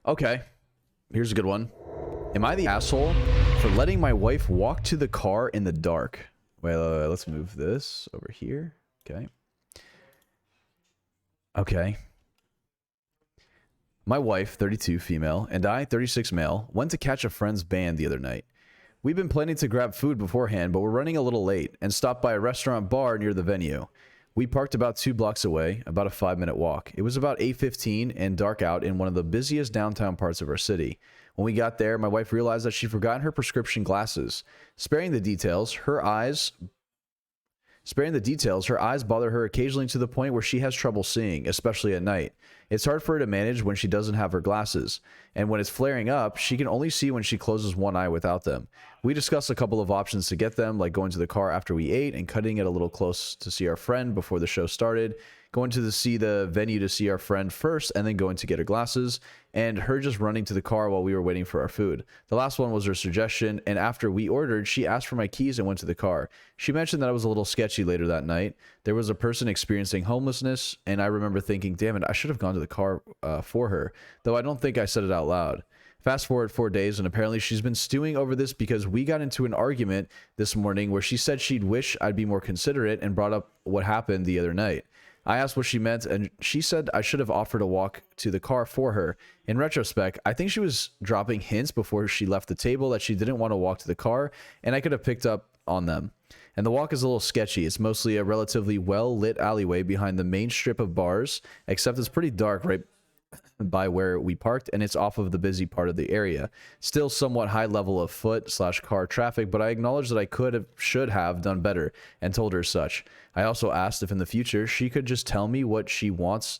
Okay. Here's a good one. Am I the asshole for letting my wife walk to the car in the dark? Wait, let's move this over here. Okay. Okay. My wife, 32 female, and I, 36 male, went to catch a friend's band the other night. We've been planning to grab food beforehand, but we're running a little late and stopped by a restaurant bar near the venue. We parked about 2 blocks away, about a 5-minute walk. It was about 8:15 and dark out in one of the busiest downtown parts of our city. When we got there, my wife realized that she'd forgotten her prescription glasses. Sparing the details, her eyes bother her occasionally to the point where she has trouble seeing, especially at night. It's hard for her to manage when she doesn't have her glasses, and when it's flaring up, she can only see when she closes one eye without them. We discussed a couple of options to get them, like going to the car after we ate and cutting it a little close to see our friend before the show started, going to see the venue to see our friend first, and then going to get her glasses, and her just running to the car while we were waiting for our food. The last one was her suggestion, and after we ordered, she asked for my keys and went to the car. She mentioned that it was a little sketchy later that night. There was a person experiencing homelessness, and I remember thinking, damn it, I should have gone to the car for her, though I don't think I said it out loud. Fast forward 4 days, and apparently she's been stewing over this because we got into an argument this morning where she said she'd wish I'd be more considerate and brought up what happened the other night. I asked what she meant, and she said I should have offered to walk to the car for her. In retrospect, I think she was dropping hints before she left the table that she didn't want to walk to the car, and I could have picked up on them. And the walk is a little sketchy. It's mostly a relatively well-lit alleyway behind the main strip of bars, except it's pretty dark right by where we parked, and it's off of the busy part of the area. Still somewhat high level of foot/car traffic, but I acknowledge that I should have done better and told her such. I also asked if in the future she could just tell me what she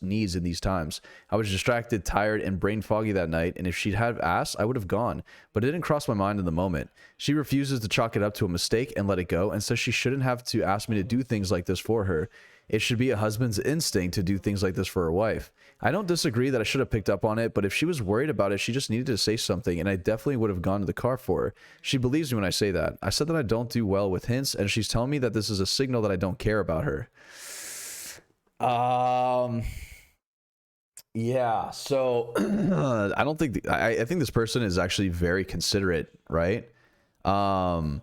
needs in these times. I was distracted, tired, and brain foggy that night, and if she'd have asked, I would have gone, but it didn't cross my mind in the moment. She refuses to chalk it up to a mistake and let it go, and says she shouldn't have to ask me to do things like this for her. It should be a husband's instinct to do things like this for her wife. I don't disagree that I should have picked up on it, but if she was worried about it, she just needed to say something, and I definitely would have gone to the car for her. She believes me when I say that. I said that I don't do well with hints, and she's telling me that this is a signal that I don't care about her. Yeah, so I don't think I think this person is actually very considerate, right? I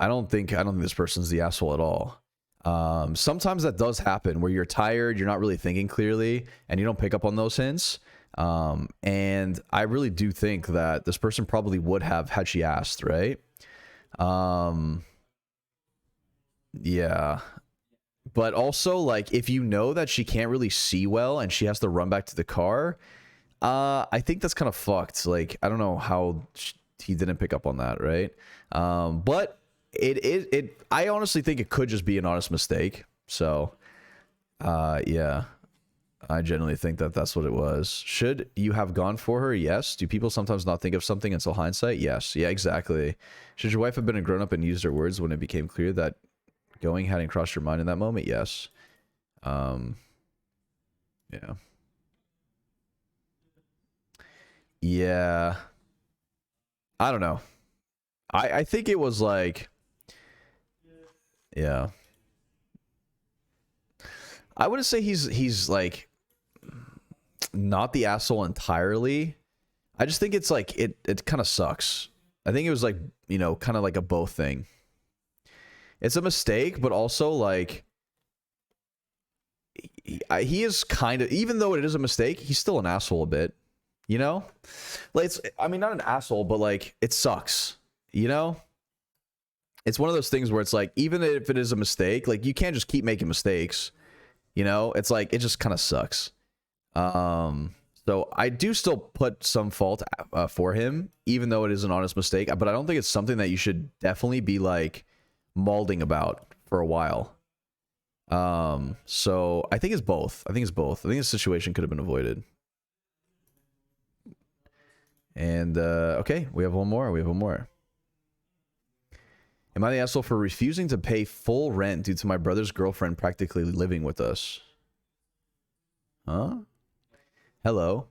don't think this person's the asshole at all. Sometimes that does happen where you're tired, you're not really thinking clearly, and you don't pick up on those hints. And I really do think that this person probably would have had she asked, right? Yeah. But also, like, if you know that she can't really see well and she has to run back to the car, I think that's kind of fucked. Like, I don't know how he didn't pick up on that, right? But I honestly think it could just be an honest mistake. So, yeah, I genuinely think that that's what it was. Should you have gone for her? Yes. Do people sometimes not think of something until hindsight? Yes. Yeah, exactly. Should your wife have been a grown up and used her words when it became clear that going hadn't crossed your mind in that moment? Yes. Yeah. Yeah. I don't know. I think it was like, yeah. I wouldn't say he's like not the asshole entirely. I just think it's like it kind of sucks. I think it was like, you know, kind of like a both thing. It's a mistake, but also like he is kind of, even though it is a mistake, he's still an asshole a bit, you know? Like I mean, not an asshole, but like it sucks, you know? It's one of those things where it's like, even if it is a mistake, like you can't just keep making mistakes, you know? It's like, it just kind of sucks. So I do still put some fault for him, even though it is an honest mistake, but I don't think it's something that you should definitely be like mauling about for a while. So I think it's both. I think the situation could have been avoided. And okay, we have one more. Am I the asshole for refusing to pay full rent due to my brother's girlfriend practically living with us? Huh? Hello.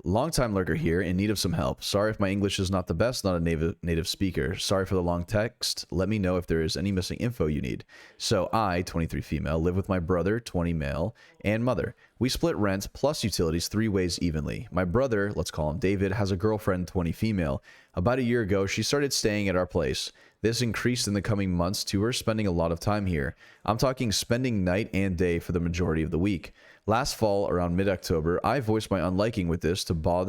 Long-time lurker here, in need of some help. Sorry if my English is not the best, not a native speaker. Sorry for the long text. Let me know if there is any missing info you need. So I, 23 female, live with my brother, 20 male, and mother. We split rent plus utilities 3 ways evenly. My brother, let's call him David, has a girlfriend, 20 female. About a year ago, she started staying at our place. This increased in the coming months to her spending a lot of time here. I'm talking spending night and day for the majority of the week. Last fall, around mid-October, I voiced my unliking with this to both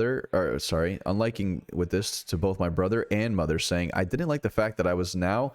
my brother and mother, saying I didn't like the fact that I was now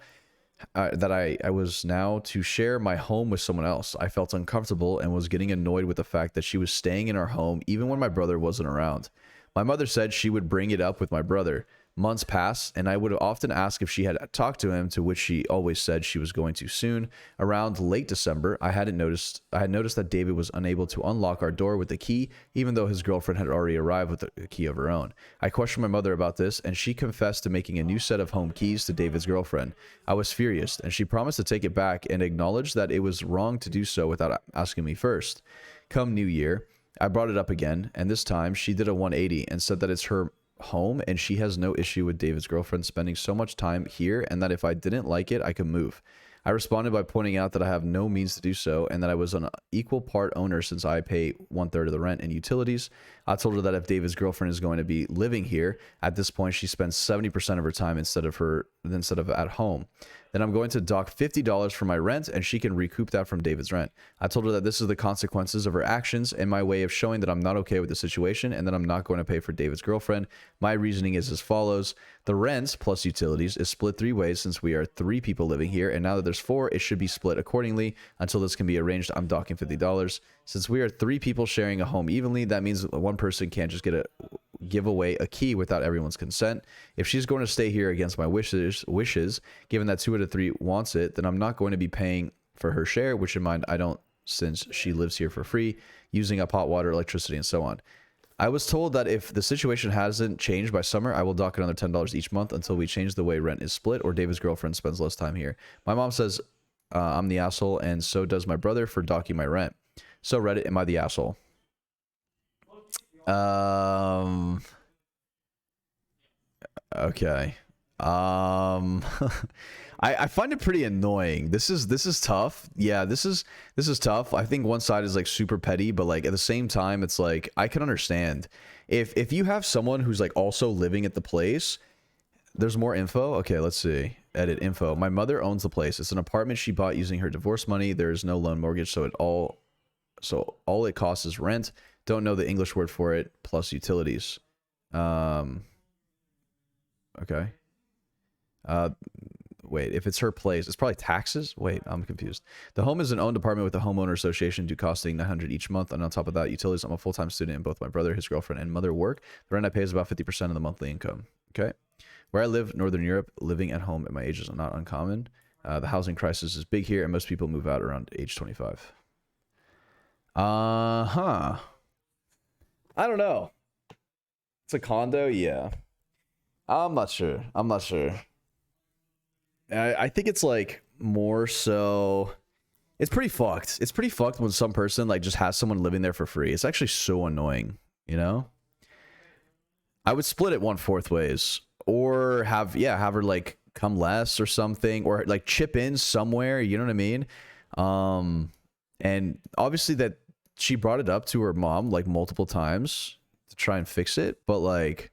to share my home with someone else. I felt uncomfortable and was getting annoyed with the fact that she was staying in our home even when my brother wasn't around. My mother said she would bring it up with my brother. Months passed, and I would often ask if she had talked to him, to which she always said she was going to soon. Around late December, I had noticed that David was unable to unlock our door with the key, even though his girlfriend had already arrived with a key of her own. I questioned my mother about this, and she confessed to making a new set of home keys to David's girlfriend. I was furious, and she promised to take it back and acknowledged that it was wrong to do so without asking me first. Come New Year, I brought it up again, and this time she did a 180 and said that it's her home and she has no issue with David's girlfriend spending so much time here, and that if I didn't like it, I could move. I responded by pointing out that I have no means to do so and that I was an equal part owner since I pay 1/3 of the rent and utilities. I told her that if David's girlfriend is going to be living here, at this point she spends 70% of her time instead of at home. Then I'm going to dock $50 for my rent and she can recoup that from David's rent. I told her that this is the consequences of her actions and my way of showing that I'm not okay with the situation and that I'm not going to pay for David's girlfriend. My reasoning is as follows. The rent plus utilities is split 3 ways since we are 3 people living here, and now that there's 4, it should be split accordingly. Until this can be arranged, I'm docking $50. Since we are 3 people sharing a home evenly, that means one person can't just give away a key without everyone's consent. If she's going to stay here against my wishes, given that 2 out of 3 wants it, then I'm not going to be paying for her share, which in mind I don't, since she lives here for free, using up hot water, electricity, and so on. I was told that if the situation hasn't changed by summer, I will dock another $10 each month until we change the way rent is split or David's girlfriend spends less time here. My mom says I'm the asshole, and so does my brother for docking my rent. So Reddit, am I the asshole? Okay. I find it pretty annoying. This is tough. Yeah, this is tough. I think one side is like super petty, but like at the same time, it's like I can understand if you have someone who's like also living at the place. There's more info. Okay, let's see. Edit info. My mother owns the place. It's an apartment she bought using her divorce money. There is no loan mortgage, so all it costs is rent. Don't know the English word for it, plus utilities. Okay. Wait, if it's her place, it's probably taxes? Wait, I'm confused. The home is an owned apartment with the homeowner association, due costing $900 each month. And on top of that, utilities. I'm a full-time student and both my brother, his girlfriend, and mother work. The rent I pay is about 50% of the monthly income. Okay. Where I live, Northern Europe, living at home at my age is not uncommon. The housing crisis is big here, and most people move out around age 25. I don't know. It's a condo? Yeah. I'm not sure. I think it's like more so. It's pretty fucked. It's pretty fucked when some person like just has someone living there for free. It's actually so annoying, you know? I would split it 1/4 ways, or have her like come less or something, or like chip in somewhere, you know what I mean? And obviously that she brought it up to her mom like multiple times to try and fix it, but like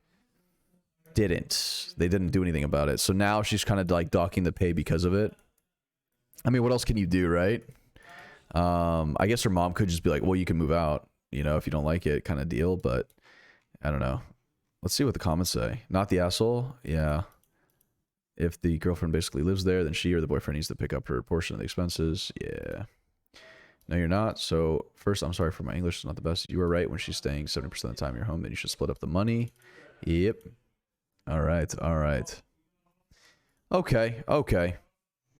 they didn't do anything about it. So now she's kind of like docking the pay because of it. I mean, what else can you do, right? I guess her mom could just be like, well, you can move out, you know, if you don't like it, kind of deal. But I don't know. Let's see what the comments say. Not the asshole. Yeah. If the girlfriend basically lives there, then she or the boyfriend needs to pick up her portion of the expenses. Yeah. No, you're not. So first, I'm sorry for my English. It's not the best. You were right. When she's staying 70% of the time in your home, then you should split up the money. Yep. All right. Okay.